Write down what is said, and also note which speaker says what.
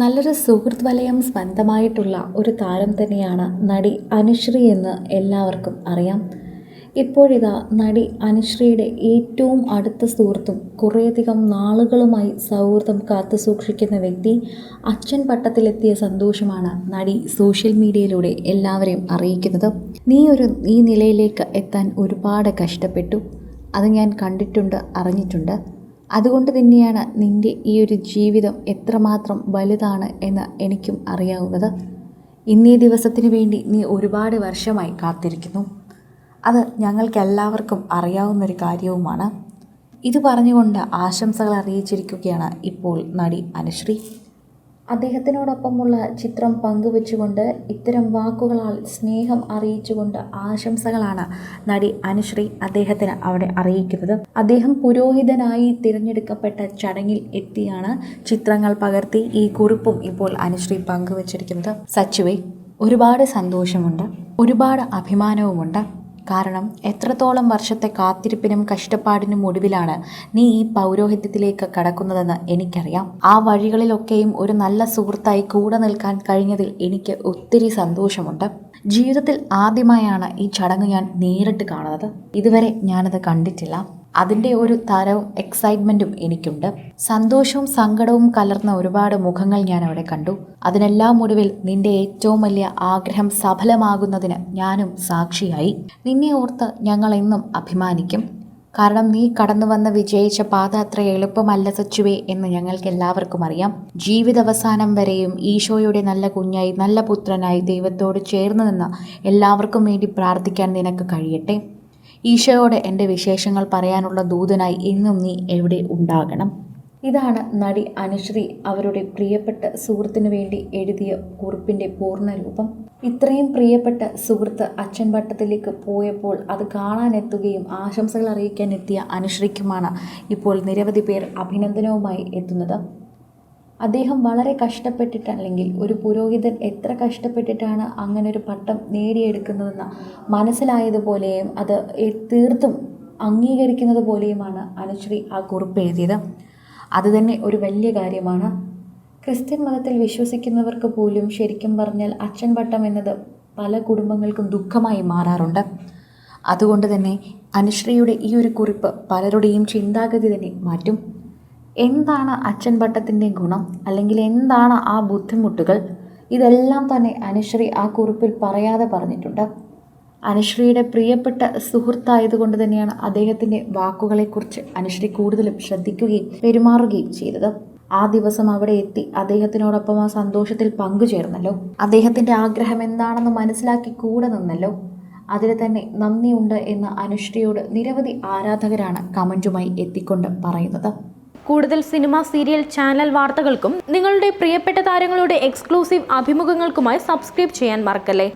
Speaker 1: നല്ലൊരു സുഹൃത്ത് വലയം സ്വന്തമായിട്ടുള്ള ഒരു താരം തന്നെയാണ് നടി അനുശ്രീ എന്ന് എല്ലാവർക്കും അറിയാം. ഇപ്പോഴിതാ നടി അനുശ്രീയുടെ ഏറ്റവും അടുത്ത സുഹൃത്തും കുറേയധികം നാളുകളുമായി സൗഹൃദം കാത്തു സൂക്ഷിക്കുന്ന വ്യക്തി അച്ഛൻ പട്ടത്തിലെത്തിയ സന്തോഷമാണ് നടി സോഷ്യൽ മീഡിയയിലൂടെ എല്ലാവരെയും അറിയിക്കുന്നത്. ഈ നിലയിലേക്ക് എത്താൻ ഒരുപാട് കഷ്ടപ്പെട്ടു. അത് ഞാൻ കണ്ടിട്ടുണ്ട്, അറിഞ്ഞിട്ടുണ്ട്. അതുകൊണ്ട് തന്നെയാണ് നിൻ്റെ ഈ ഒരു ജീവിതം എത്രമാത്രം വലുതാണ് എന്ന് എനിക്കും അറിയാവുന്നത്. ഇന്നീ ദിവസത്തിന് വേണ്ടി നീ ഒരുപാട് വർഷമായി കാത്തിരിക്കുന്നു. അത് ഞങ്ങൾക്കെല്ലാവർക്കും അറിയാവുന്നൊരു കാര്യവുമാണ്. ഇത് പറഞ്ഞുകൊണ്ട് ആശംസകൾ അറിയിച്ചിരിക്കുകയാണ് ഇപ്പോൾ നടി അനുശ്രീ. അദ്ദേഹത്തിനോടൊപ്പമുള്ള ചിത്രം പങ്കുവെച്ചുകൊണ്ട് ഇത്തരം വാക്കുകളാൽ സ്നേഹം അറിയിച്ചുകൊണ്ട് ആശംസകളാണ് നടി അനുശ്രീ അദ്ദേഹത്തിന് അവിടെ അറിയിക്കുന്നത്. അദ്ദേഹം പുരോഹിതനായി തിരഞ്ഞെടുക്കപ്പെട്ട ചടങ്ങിൽ എത്തിയാണ് ചിത്രങ്ങൾ പകർത്തി ഈ കുറിപ്പും ഇപ്പോൾ അനുശ്രീ പങ്കുവച്ചിരിക്കുന്നത്. സച്ചുവേ, ഒരുപാട് സന്തോഷമുണ്ട്, ഒരുപാട് അഭിമാനവുമുണ്ട്. കാരണം എത്രത്തോളം വർഷത്തെ കാത്തിരിപ്പിനും കഷ്ടപ്പാടിനും ഒടുവിലാണ് നീ ഈ പൗരോഹിത്യത്തിലേക്ക് കടക്കുന്നതെന്ന് എനിക്കറിയാം. ആ വഴികളിലൊക്കെയും ഒരു നല്ല സുഹൃത്തായി കൂടെ നിൽക്കാൻ കഴിഞ്ഞതിൽ എനിക്ക് ഒത്തിരി സന്തോഷമുണ്ട്. ജീവിതത്തിൽ ആദ്യമായാണ് ഈ ചടങ്ങ് ഞാൻ നേരിട്ട് കാണുന്നത്. ഇതുവരെ ഞാനത് കണ്ടിട്ടില്ല. അതിൻ്റെ ഒരു തരവും എക്സൈറ്റ്മെൻറ്റും എനിക്കുണ്ട്. സന്തോഷവും സങ്കടവും കലർന്ന ഒരുപാട് മുഖങ്ങൾ ഞാൻ അവിടെ കണ്ടു. അതിനെല്ലാം ഒടുവിൽ നിന്റെ ഏറ്റവും വലിയ ആഗ്രഹം സഫലമാകുന്നതിന് ഞാനും സാക്ഷിയായി. നിന്നെ ഓർത്ത് ഞങ്ങൾ എന്നും അഭിമാനിക്കും. കാരണം നീ കടന്നു വന്ന് വിജയിച്ച പാത അത്ര എളുപ്പമല്ല സച്ചുവേ എന്ന് ഞങ്ങൾക്ക് എല്ലാവർക്കും അറിയാം. ജീവിതാവസാനം വരെയും ഈശോയുടെ നല്ല കുഞ്ഞായി, നല്ല പുത്രനായി ദൈവത്തോട് ചേർന്ന് നിന്ന് എല്ലാവർക്കും വേണ്ടി പ്രാർത്ഥിക്കാൻ നിനക്ക് കഴിയട്ടെ. ഈശോയോട് എൻ്റെ വിശേഷങ്ങൾ പറയാനുള്ള ദൂതനായി എന്നും നീ എവിടെ ഉണ്ടാകണം. ഇതാണ് നടി അനുശ്രീ അവരുടെ പ്രിയപ്പെട്ട സുഹൃത്തിന് വേണ്ടി എഴുതിയ കുറിപ്പിൻ്റെ പൂർണ്ണരൂപം. ഇത്രയും പ്രിയപ്പെട്ട സുഹൃത്ത് അച്ഛൻ പട്ടത്തിലേക്ക് പോയപ്പോൾ അത് കാണാനെത്തുകയും ആശംസകൾ അറിയിക്കാൻ എത്തിയ അനുശ്രീക്കുമാണ് ഇപ്പോൾ നിരവധി പേർ അഭിനന്ദനവുമായി എത്തുന്നത്. അദ്ദേഹം വളരെ കഷ്ടപ്പെട്ടിട്ട്, അല്ലെങ്കിൽ ഒരു പുരോഹിതൻ എത്ര കഷ്ടപ്പെട്ടിട്ടാണ് അങ്ങനൊരു പട്ടം നേടിയെടുക്കുന്നതെന്ന് മനസ്സിലായതുപോലെയും അത് തീർത്തും അംഗീകരിക്കുന്നത് പോലെയുമാണ് അനുശ്രീ ആ കുറിപ്പ് എഴുതിയത്. അതുതന്നെ ഒരു വലിയ കാര്യമാണ്. ക്രിസ്ത്യൻ മതത്തിൽ വിശ്വസിക്കുന്നവർക്ക് പോലും ശരിക്കും പറഞ്ഞാൽ അച്ഛൻ പട്ടം എന്നത് പല കുടുംബങ്ങൾക്കും ദുഃഖമായി മാറാറുണ്ട്. അതുകൊണ്ട് തന്നെ അനുശ്രീയുടെ ഈ ഒരു കുറിപ്പ് പലരുടെയും ചിന്താഗതി തന്നെ മാറ്റും. എന്താണ് അച്ഛൻ പട്ടത്തിൻ്റെ ഗുണം, അല്ലെങ്കിൽ എന്താണ് ആ ബുദ്ധിമുട്ടുകൾ, ഇതെല്ലാം തന്നെ അനുശ്രീ ആ കുറിപ്പിൽ പറയാതെ പറഞ്ഞിട്ടുണ്ട്. അനുശ്രീയുടെ പ്രിയപ്പെട്ട സുഹൃത്തായതുകൊണ്ട് തന്നെയാണ് അദ്ദേഹത്തിൻ്റെ വാക്കുകളെക്കുറിച്ച് അനുശ്രീ കൂടുതലും ശ്രദ്ധിക്കുകയും പെരുമാറുകയും ചെയ്തത്. ആ ദിവസം അവിടെ എത്തി അദ്ദേഹത്തിനോടൊപ്പം ആ സന്തോഷത്തിൽ പങ്കുചേർന്നല്ലോ. അദ്ദേഹത്തിൻ്റെ ആഗ്രഹം എന്താണെന്ന് മനസ്സിലാക്കി കൂടെ നിന്നല്ലോ. അതിൽ തന്നെ നന്ദിയുണ്ട് എന്ന് അനുശ്രീയോട് നിരവധി ആരാധകരാണ് കമൻറ്റുമായി എത്തിക്കൊണ്ട് പറയുന്നത്.
Speaker 2: കൂടുതൽ സിനിമ, സീരിയൽ, ചാനൽ വാർത്തകൾക്കും നിങ്ങളുടെ പ്രിയപ്പെട്ട താരങ്ങളുടെ എക്സ്ക്ലൂസീവ് അഭിമുഖങ്ങൾക്കുമായി സബ്സ്ക്രൈബ് ചെയ്യാൻ മറക്കല്ലേ.